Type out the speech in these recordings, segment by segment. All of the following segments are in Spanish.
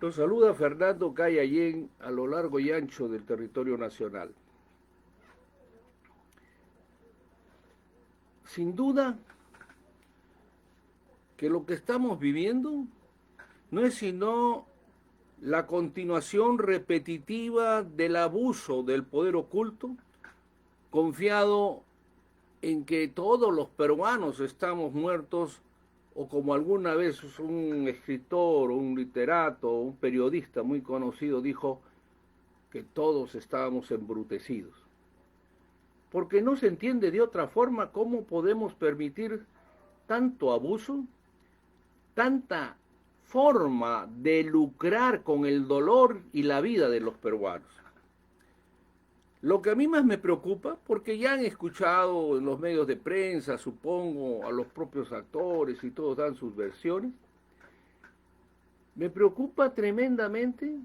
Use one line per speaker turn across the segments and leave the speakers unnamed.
Los saluda Fernando Cayallén a lo largo y ancho del territorio nacional. Sin duda que lo que estamos viviendo no es sino la continuación repetitiva del abuso del poder oculto, confiado en que todos los peruanos estamos muertos, o como alguna vez un escritor, un literato, un periodista muy conocido dijo, que todos estábamos embrutecidos. Porque no se entiende de otra forma cómo podemos permitir tanto abuso, tanta forma de lucrar con el dolor y la vida de los peruanos. Lo que a mí más me preocupa, porque ya han escuchado en los medios de prensa, supongo, a los propios actores y todos dan sus versiones, me preocupa tremendamente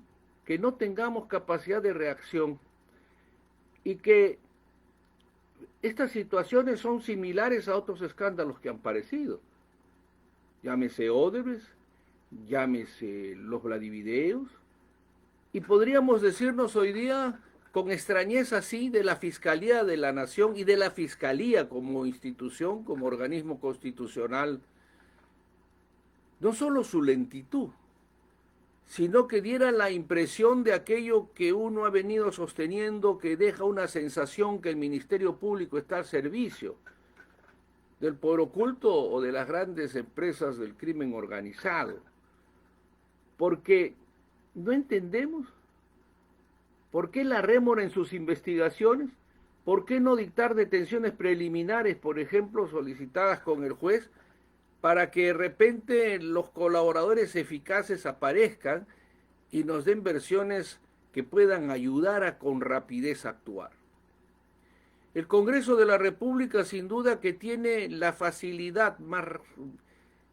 que no tengamos capacidad de reacción y que estas situaciones son similares a otros escándalos que han parecido. Llámese Odebrecht, llámese los Vladivideos, y podríamos decirnos hoy día con extrañeza sí de la Fiscalía de la Nación y de la Fiscalía como institución, como organismo constitucional, no solo su lentitud, sino que diera la impresión de aquello que uno ha venido sosteniendo, que deja una sensación que el Ministerio Público está al servicio del poder oculto o de las grandes empresas del crimen organizado. Porque no entendemos por qué la rémora en sus investigaciones, por qué no dictar detenciones preliminares, por ejemplo, solicitadas con el juez, para que de repente los colaboradores eficaces aparezcan y nos den versiones que puedan ayudar a con rapidez actuar. El Congreso de la República sin duda que tiene la facilidad más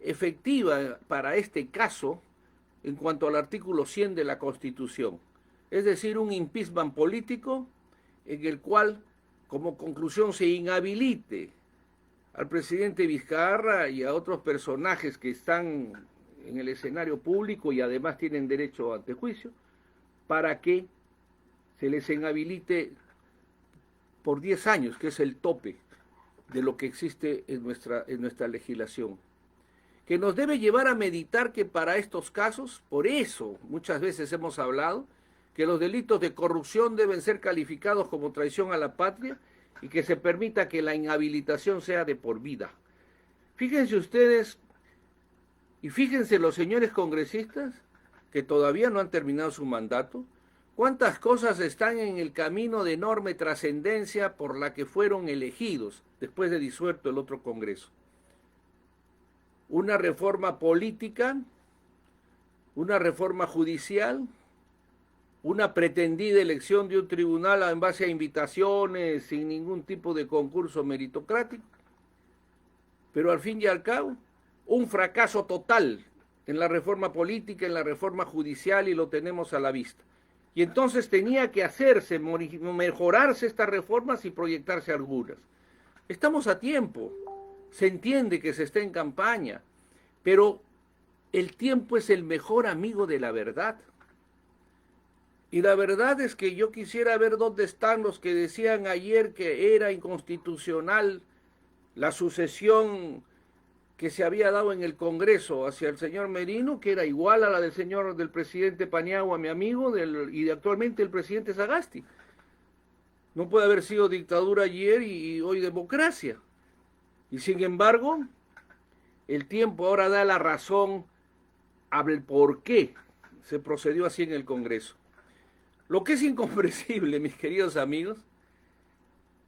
efectiva para este caso en cuanto al artículo 100 de la Constitución, es decir, un impeachment político en el cual como conclusión se inhabilite al presidente Vizcarra y a otros personajes que están en el escenario público y además tienen derecho ante juicio, para que se les inhabilite por 10 años, que es el tope de lo que existe en nuestra legislación. Que nos debe llevar a meditar que para estos casos, por eso muchas veces hemos hablado, que los delitos de corrupción deben ser calificados como traición a la patria y que se permita que la inhabilitación sea de por vida. Fíjense ustedes, y fíjense los señores congresistas que todavía no han terminado su mandato, cuántas cosas están en el camino de enorme trascendencia por la que fueron elegidos después de disuelto el otro Congreso. Una reforma política, una reforma judicial, una pretendida elección de un tribunal en base a invitaciones, sin ningún tipo de concurso meritocrático, pero al fin y al cabo, un fracaso total en la reforma política, en la reforma judicial, y lo tenemos a la vista. Y entonces tenía que hacerse, mejorarse estas reformas y proyectarse algunas. Estamos a tiempo, se entiende que se está en campaña, pero el tiempo es el mejor amigo de la verdad. Y la verdad es que yo quisiera ver dónde están los que decían ayer que era inconstitucional la sucesión que se había dado en el Congreso hacia el señor Merino, que era igual a la del presidente Paniagua, mi amigo, y actualmente el presidente Sagasti. No puede haber sido dictadura ayer y hoy democracia. Y sin embargo, el tiempo ahora da la razón al por qué se procedió así en el Congreso. Lo que es incomprensible, mis queridos amigos,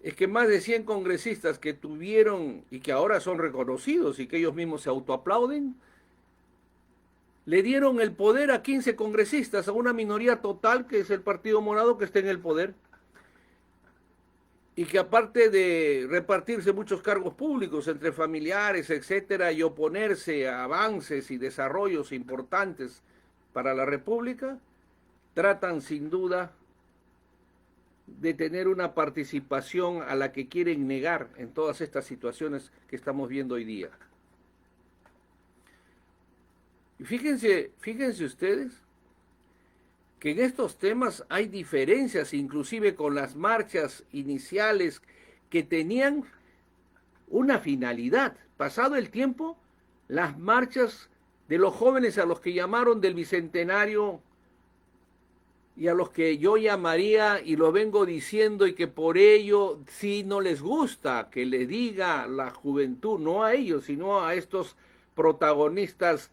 es que más de 100 congresistas que tuvieron y que ahora son reconocidos y que ellos mismos se autoaplauden, le dieron el poder a 15 congresistas, a una minoría total que es el Partido Morado que está en el poder, y que aparte de repartirse muchos cargos públicos entre familiares, etcétera, y oponerse a avances y desarrollos importantes para la República, tratan sin duda de tener una participación a la que quieren negar en todas estas situaciones que estamos viendo hoy día. Y fíjense ustedes que en estos temas hay diferencias, inclusive con las marchas iniciales que tenían una finalidad. Pasado el tiempo, las marchas de los jóvenes a los que llamaron del Bicentenario y a los que yo llamaría, y lo vengo diciendo, y que por ello sí no les gusta que le diga la juventud, no a ellos, sino a estos protagonistas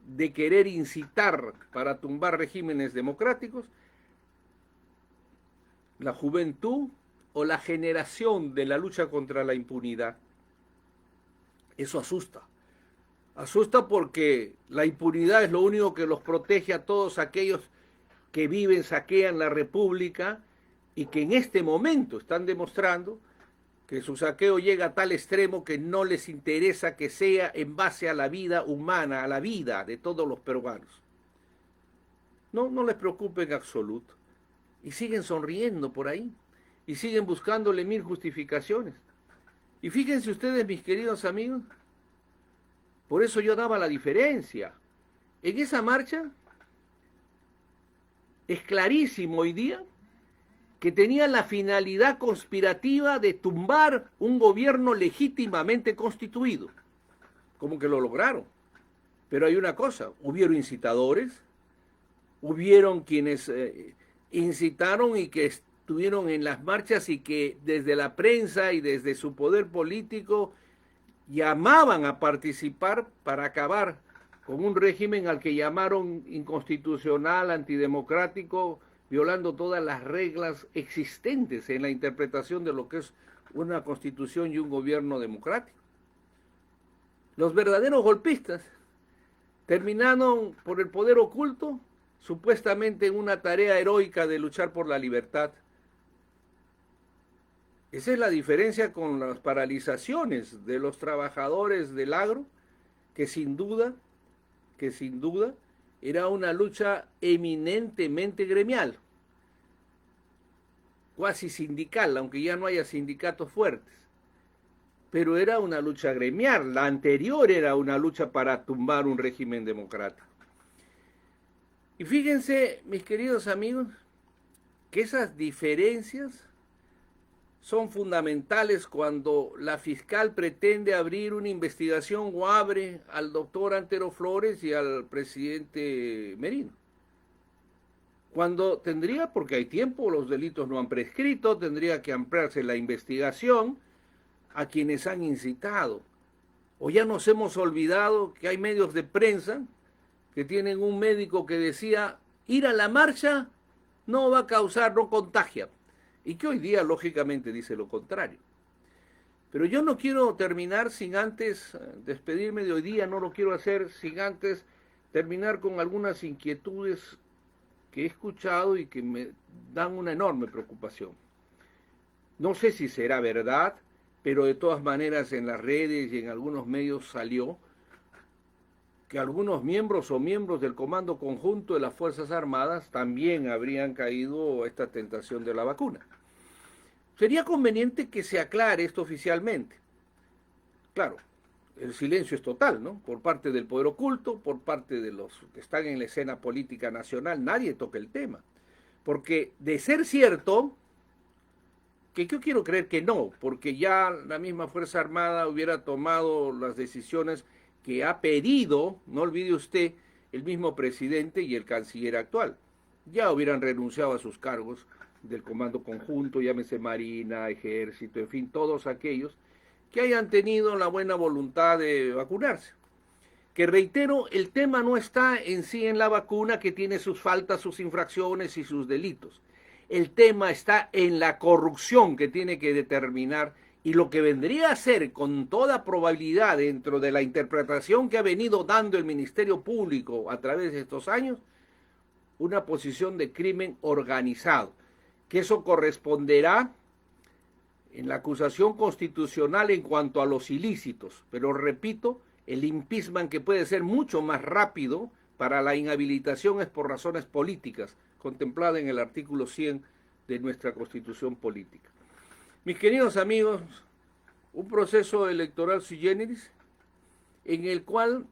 de querer incitar para tumbar regímenes democráticos, la juventud o la generación de la lucha contra la impunidad. Eso asusta. Asusta porque la impunidad es lo único que los protege a todos aquellos que viven, saquean la República y que en este momento están demostrando que su saqueo llega a tal extremo que no les interesa que sea en base a la vida humana, a la vida de todos los peruanos. No les preocupa en absoluto. Y siguen sonriendo por ahí. Y siguen buscándole mil justificaciones. Y fíjense ustedes, mis queridos amigos, por eso yo daba la diferencia. En esa marcha es clarísimo hoy día que tenía la finalidad conspirativa de tumbar un gobierno legítimamente constituido. Como que lo lograron. Pero hay una cosa, hubieron incitadores, hubieron quienes incitaron y que estuvieron en las marchas y que desde la prensa y desde su poder político llamaban a participar para acabar con un régimen al que llamaron inconstitucional, antidemocrático, violando todas las reglas existentes en la interpretación de lo que es una constitución y un gobierno democrático. Los verdaderos golpistas terminaron por el poder oculto, supuestamente en una tarea heroica de luchar por la libertad. Esa es la diferencia con las paralizaciones de los trabajadores del agro, que sin duda era una lucha eminentemente gremial, cuasi sindical, aunque ya no haya sindicatos fuertes. Pero era una lucha gremial, la anterior era una lucha para tumbar un régimen democrático. Y fíjense, mis queridos amigos, que esas diferencias son fundamentales cuando la fiscal pretende abrir una investigación o abre al doctor Antero Flores y al presidente Merino. Cuando tendría, porque hay tiempo, los delitos no han prescrito, tendría que ampliarse la investigación a quienes han incitado. O ya nos hemos olvidado que hay medios de prensa que tienen un médico que decía, ir a la marcha no va a causar, no contagia. Y que hoy día, lógicamente, dice lo contrario. Pero yo no quiero terminar sin antes despedirme de hoy día, no lo quiero hacer sin antes terminar con algunas inquietudes que he escuchado y que me dan una enorme preocupación. No sé si será verdad, pero de todas maneras en las redes y en algunos medios salió que algunos miembros o miembros del Comando Conjunto de las Fuerzas Armadas también habrían caído a esta tentación de la vacuna. Sería conveniente que se aclare esto oficialmente. Claro, el silencio es total, ¿no? Por parte del poder oculto, por parte de los que están en la escena política nacional, nadie toca el tema. Porque de ser cierto, que yo quiero creer que no, porque ya la misma Fuerza Armada hubiera tomado las decisiones que ha pedido, no olvide usted, el mismo presidente y el canciller actual. Ya hubieran renunciado a sus cargos del Comando Conjunto, llámese Marina, Ejército, en fin, todos aquellos que hayan tenido la buena voluntad de vacunarse. Que reitero, el tema no está en sí en la vacuna, que tiene sus faltas, sus infracciones y sus delitos. El tema está en la corrupción que tiene que determinar y lo que vendría a ser con toda probabilidad dentro de la interpretación que ha venido dando el Ministerio Público a través de estos años, una posición de crimen organizado, que eso corresponderá en la acusación constitucional en cuanto a los ilícitos, pero repito, el impeachment que puede ser mucho más rápido para la inhabilitación es por razones políticas, contemplada en el artículo 100 de nuestra Constitución Política. Mis queridos amigos, un proceso electoral sui generis en el cual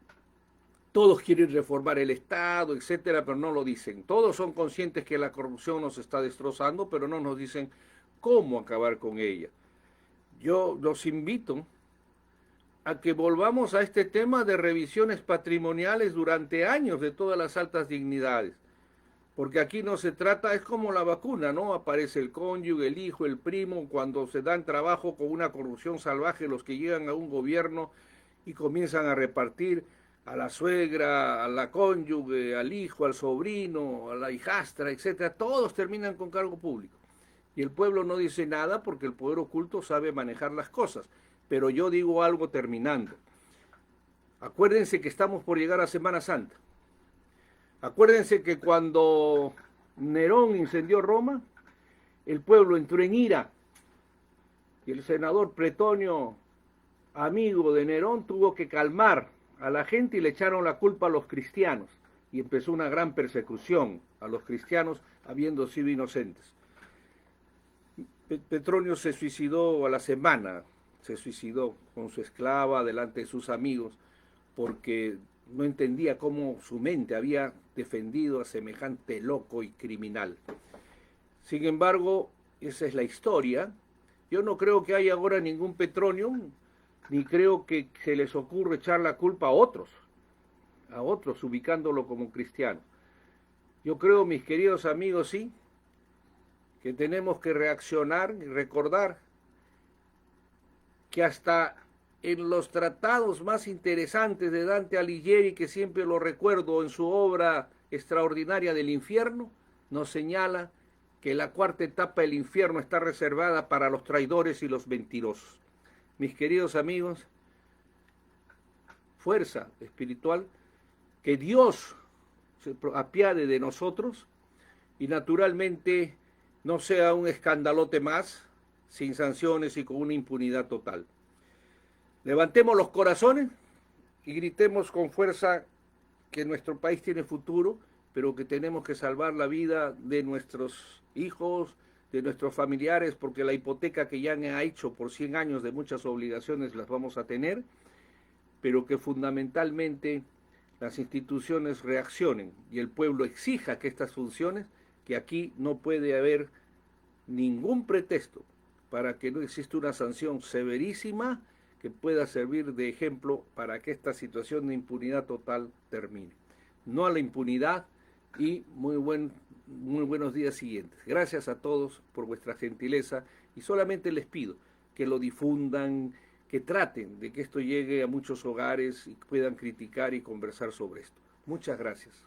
todos quieren reformar el Estado, etcétera, pero no lo dicen. Todos son conscientes que la corrupción nos está destrozando, pero no nos dicen cómo acabar con ella. Yo los invito a que volvamos a este tema de revisiones patrimoniales durante años de todas las altas dignidades. Porque aquí no se trata, es como la vacuna, ¿no? Aparece el cónyuge, el hijo, el primo, cuando se dan trabajo con una corrupción salvaje, los que llegan a un gobierno y comienzan a repartir a la suegra, a la cónyuge, al hijo, al sobrino, a la hijastra, etcétera, todos terminan con cargo público. Y el pueblo no dice nada porque el poder oculto sabe manejar las cosas. Pero yo digo algo terminando. Acuérdense que estamos por llegar a Semana Santa. Acuérdense que cuando Nerón incendió Roma, el pueblo entró en ira. Y el senador Pretonio, amigo de Nerón, tuvo que calmar a la gente y le echaron la culpa a los cristianos. Y empezó una gran persecución a los cristianos habiendo sido inocentes. Petronio se suicidó a la semana, se suicidó con su esclava delante de sus amigos porque no entendía cómo su mente había defendido a semejante loco y criminal. Sin embargo, esa es la historia. Yo no creo que haya ahora ningún Petronio, ni creo que se les ocurra echar la culpa a otros, ubicándolo como cristiano. Yo creo, mis queridos amigos, sí, que tenemos que reaccionar y recordar que hasta en los tratados más interesantes de Dante Alighieri, que siempre lo recuerdo en su obra extraordinaria del infierno, nos señala que la cuarta etapa del infierno está reservada para los traidores y los mentirosos. Mis queridos amigos, fuerza espiritual, que Dios se apiade de nosotros y naturalmente no sea un escandalote más, sin sanciones y con una impunidad total. Levantemos los corazones y gritemos con fuerza que nuestro país tiene futuro, pero que tenemos que salvar la vida de nuestros hijos, de nuestros familiares, porque la hipoteca que ya han hecho por 100 años de muchas obligaciones las vamos a tener, pero que fundamentalmente las instituciones reaccionen y el pueblo exija que estas funciones, que aquí no puede haber ningún pretexto para que no exista una sanción severísima que pueda servir de ejemplo para que esta situación de impunidad total termine. No a la impunidad y muy buenos días siguientes. Gracias a todos por vuestra gentileza y solamente les pido que lo difundan, que traten de que esto llegue a muchos hogares y puedan criticar y conversar sobre esto. Muchas gracias.